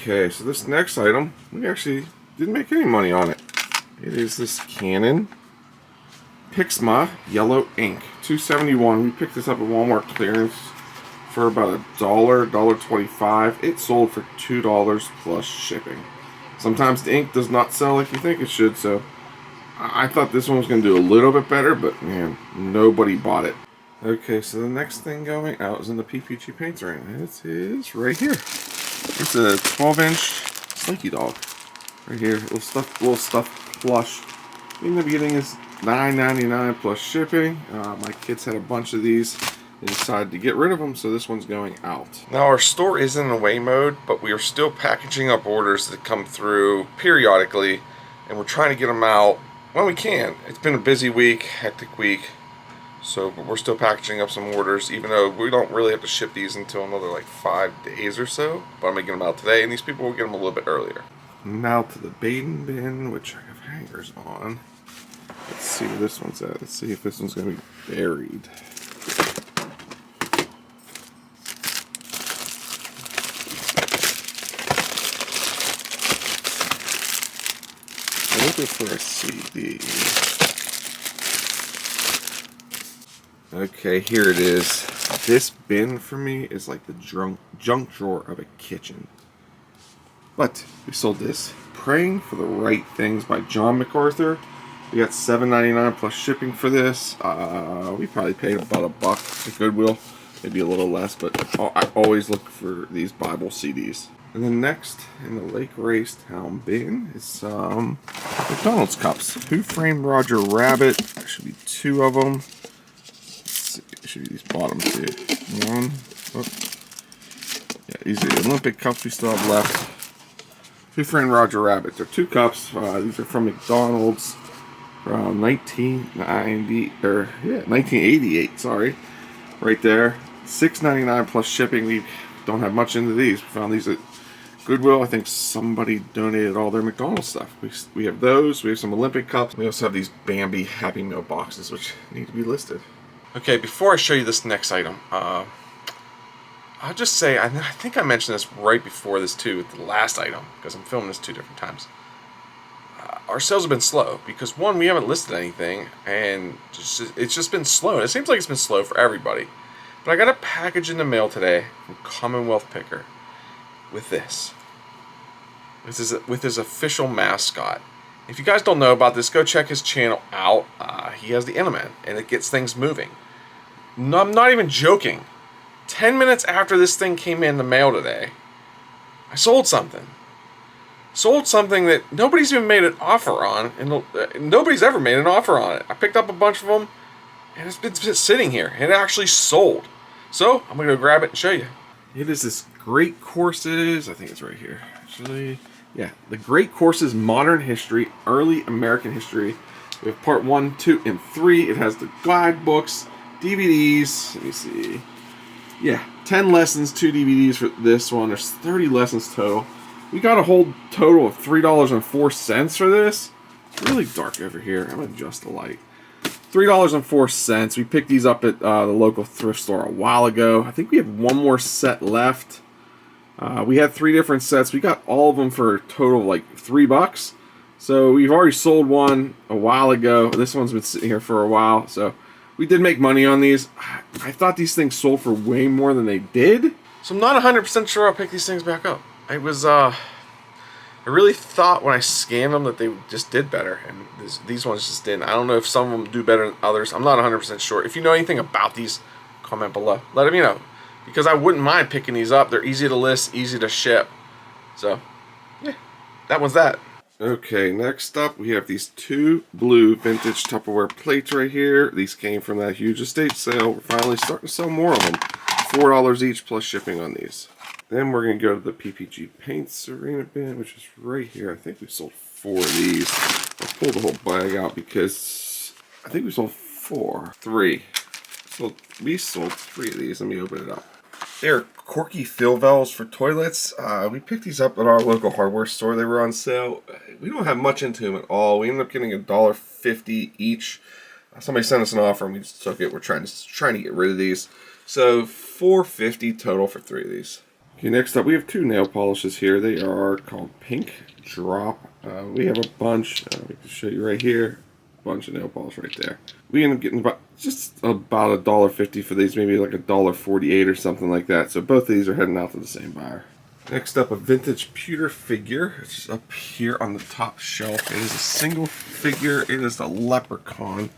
Okay, so this next item, we actually didn't make any money on it. It is this Canon Pixma yellow ink, $2.71. We picked this up at Walmart clearance for about $1.25. It sold for $2 plus shipping. Sometimes the ink does not sell like you think it should, so I thought this one was going to do a little bit better, but man, nobody bought it. Okay, so the next thing going out is in the PPG paints ring. It is right here. It's a 12-inch Slinky Dog. Right here, little stuffed plush. We ended up getting this $9.99 plus shipping. My kids had a bunch of these. They decided to get rid of them, so this one's going out. Now our store is in away mode, but we are still packaging up orders that come through periodically, and we're trying to get them out when we can. It's been a busy week, hectic week, so but we're still packaging up some orders, even though we don't really have to ship these until another like 5 days or so. But I'm making them out today, and these people will get them a little bit earlier. Now to the Baden bin, which I have hangers on. Let's see where this one's at. Let's see if this one's going to be buried. I'm looking for a CD. Okay, here it is. This bin for me is like the junk drawer of a kitchen. But we sold this. Praying for the Right Things by John MacArthur. We got $7.99 plus shipping for this. We probably paid about $1 at Goodwill. Maybe a little less, but I always look for these Bible CDs. And then next, in the Lake Racetown bin, is McDonald's cups. Who Framed Roger Rabbit? There should be 2 of them. Let's see, it should be these bottom 2. One. Oh. Yeah, these are the Olympic cups we still have left. Who Framed Roger Rabbit? They're 2 cups. These are from McDonald's from 1988. Sorry, right there. $6.99 plus shipping. We don't have much into these. We found these at Goodwill. I think somebody donated all their McDonald's stuff. We have those. We have some Olympic cups. We also have these Bambi Happy Meal boxes, which need to be listed. Okay, before I show you this next item, I'll just say, I think I mentioned this right before this too, with the last item, because I'm filming this 2 different times. Our sales have been slow, because one, we haven't listed anything, and it's just been slow. And it seems like it's been slow for everybody. But I got a package in the mail today from Commonwealth Picker with this. With his official mascot. If you guys don't know about this, go check his channel out. He has the Enderman, and it gets things moving. No, I'm not even joking. 10 minutes after this thing came in the mail today, I sold something. Sold something that nobody's even made an offer on, and nobody's ever made an offer on it. I picked up a bunch of them, and it's been sitting here, and it actually sold. So, I'm going to go grab it and show you. It is this Great Courses, I think it's right here, actually. Yeah, the Great Courses Modern History, Early American History. We have part 1, 2, and 3. It has the guidebooks, DVDs, let me see. Yeah, 10 lessons, 2 DVDs for this one. There's 30 lessons total. We got a whole total of $3.04 for this. It's really dark over here. I'm going to adjust the light. $3.04. We picked these up at the local thrift store a while ago. I think we have one more set left. We had 3 different sets. We got all of them for a total of like $3. So we've already sold one a while ago. This one's been sitting here for a while. So we did make money on these. I thought these things sold for way more than they did. So I'm not 100% sure I'll pick these things back up. I really thought when I scanned them that they just did better, and these ones just didn't. I don't know if some of them do better than others. I'm not 100% sure. If you know anything about these, comment below. Let me know, because I wouldn't mind picking these up. They're easy to list, easy to ship. So, yeah, that was that. Okay, next up we have these 2 blue vintage Tupperware plates right here. These came from that huge estate sale. We're finally starting to sell more of them. $4 each plus shipping on these. Then we're going to go to the PPG Paints Arena bin, which is right here. I think we sold 4 of these. I'll pull the whole bag out because I think we sold 3. So we sold 3 of these. Let me open it up. They're corky fill valves for toilets. We picked these up at our local hardware store. They were on sale. We don't have much into them at all. We ended up getting $1.50 each. Somebody sent us an offer and we just took it. We're trying to get rid of these. So $4.50 total for 3 of these. Okay, next up we have two nail polishes here. They are called Pink Drop. We have a bunch. We can show you right here. A bunch of nail polish right there. We end up getting about $1.50 for these, maybe like $1.48 or something like that. So both of these are heading out to the same buyer. Next up, a vintage pewter figure. It's up here on the top shelf. It is a single figure. It is the Leprechaun.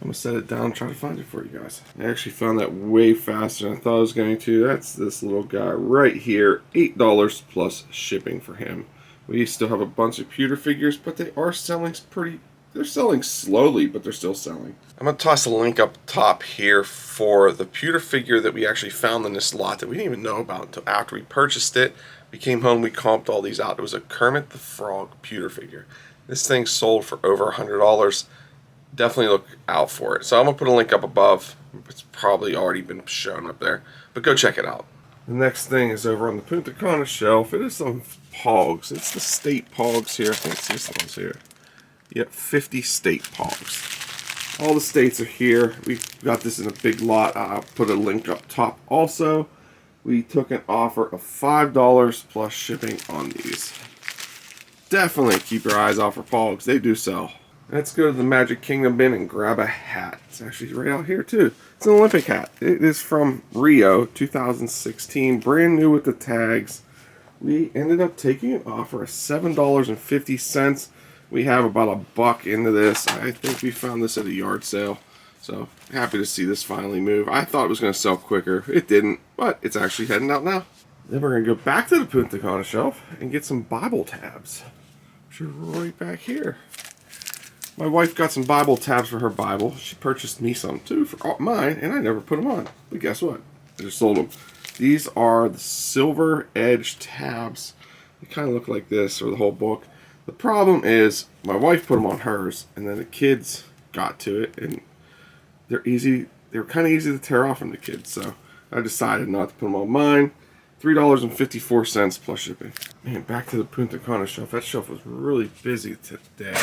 I'm going to set it down and try to find it for you guys. I actually found that way faster than I thought I was going to. That's this little guy right here. $8 plus shipping for him. We still have a bunch of pewter figures, but they are selling they're selling slowly, but they're still selling. I'm going to toss a link up top here for the pewter figure that we actually found in this lot that we didn't even know about until after we purchased it. We came home, we comped all these out. It was a Kermit the Frog pewter figure. This thing sold for over $100. Definitely look out for it. So I'm going to put a link up above. It's probably already been shown up there, but go check it out. The next thing is over on the Punta Cana shelf. It is some Pogs. It's the state Pogs here. I think it's these ones here. Yep, 50 state Pogs. All the states are here. We got this in a big lot. I'll put a link up top also. We took an offer of $5 plus shipping on these. Definitely keep your eyes out for Pogs. They do sell. Let's go to the Magic Kingdom bin and grab a hat. It's actually right out here too. It's an Olympic hat. It is from Rio 2016, brand new with the tags. We ended up taking an offer of $7.50. We have about $1 into this. I think we found this at a yard sale. So happy to see this finally move. I thought it was going to sell quicker. It didn't, but it's actually heading out now. Then we're going to go back to the Punta Cana shelf and get some Bible tabs, which are right back here. My wife got some Bible tabs for her Bible. She purchased me some too for mine, and I never put them on. But guess what? I just sold them. These are the silver edge tabs. They kind of look like this, or the whole book. The problem is my wife put them on hers, and then the kids got to it, and they're kind of easy to tear off from the kids. So I decided not to put them on mine. $3.54 plus shipping. Man, back to the Punta Cana shelf. That shelf was really busy today.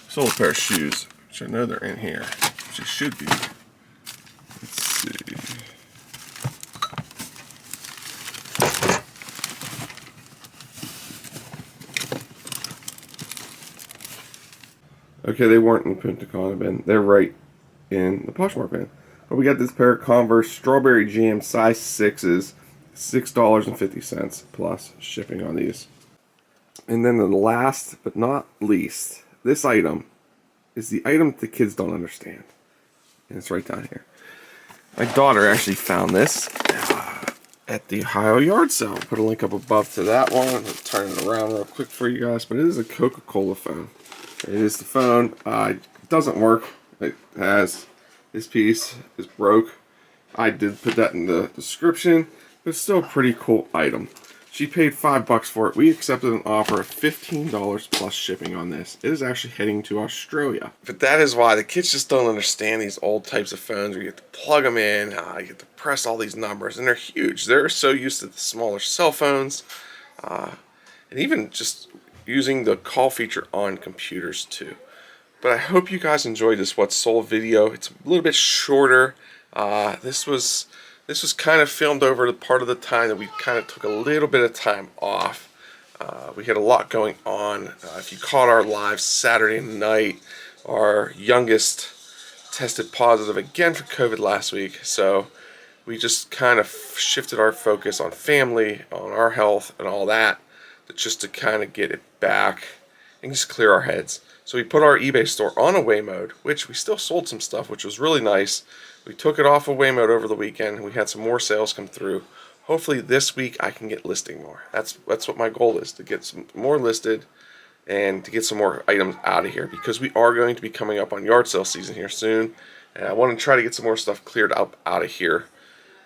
Sold a pair of shoes, which I know they're in here, which they should be. Let's see. Okay, they weren't in the Punta Cana bin. They're right in the Poshmark bin. But we got this pair of Converse Strawberry Jam size 6s, $6.50 plus shipping on these. And then the last but not least, this item is the item the kids don't understand. And it's right down here. My daughter actually found this at the Ohio yard sale. I'll put a link up above to that one. I'll turn it around real quick for you guys. But it is a Coca-Cola phone. It is the phone. It doesn't work. It has, this piece is broke. I did put that in the description. But it's still a pretty cool item. She paid $5 for it. We accepted an offer of $15 plus shipping on this. It is actually heading to Australia. But that is why the kids just don't understand these old types of phones where you have to plug them in, you have to press all these numbers, and they're huge. They're so used to the smaller cell phones, and even just using the call feature on computers too. But I hope you guys enjoyed this What's Sold video. It's a little bit shorter. This was kind of filmed over the part of the time that we kind of took a little bit of time off. We had a lot going on. If you caught our live Saturday night, our youngest tested positive again for COVID last week. So we just kind of shifted our focus on family, on our health, and all that, just to kind of get it back and just clear our heads. So we put our eBay store on away mode, which we still sold some stuff, which was really nice. We took it off away mode over the weekend. We had some more sales come through. Hopefully this week I can get listing more. That's what my goal is, to get some more listed and to get some more items out of here, because we are going to be coming up on yard sale season here soon. And I want to try to get some more stuff cleared up out of here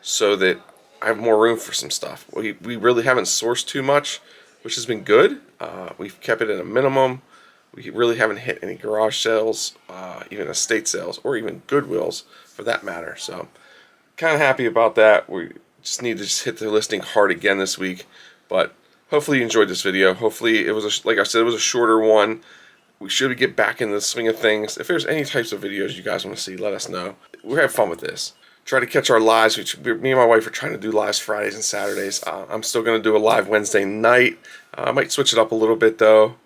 so that I have more room for some stuff. We really haven't sourced too much, which has been good. We've kept it at a minimum. We really haven't hit any garage sales, even estate sales, or even Goodwills for that matter. So kind of happy about that. We just need to hit the listing hard again this week. But hopefully you enjoyed this video. Hopefully it was, like I said, it was a shorter one. We should get back in the swing of things. If there's any types of videos you guys want to see, let us know. We're having fun with this. try to catch our lives. Me and my wife are trying to do lives Fridays and Saturdays. I'm still going to do a live Wednesday night. I might switch it up a little bit though,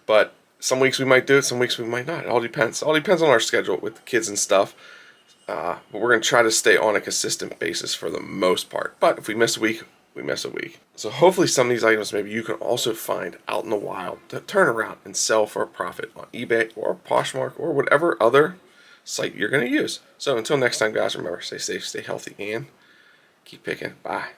but some weeks we might do it, some weeks we might not. It all depends. It all depends on our schedule with the kids and stuff. But we're going to try to stay on a consistent basis for the most part. But if we miss a week, we miss a week. So hopefully some of these items maybe you can also find out in the wild to turn around and sell for a profit on eBay or Poshmark or whatever other site you're going to use. So until next time, guys, remember, stay safe, stay healthy, and keep picking. Bye.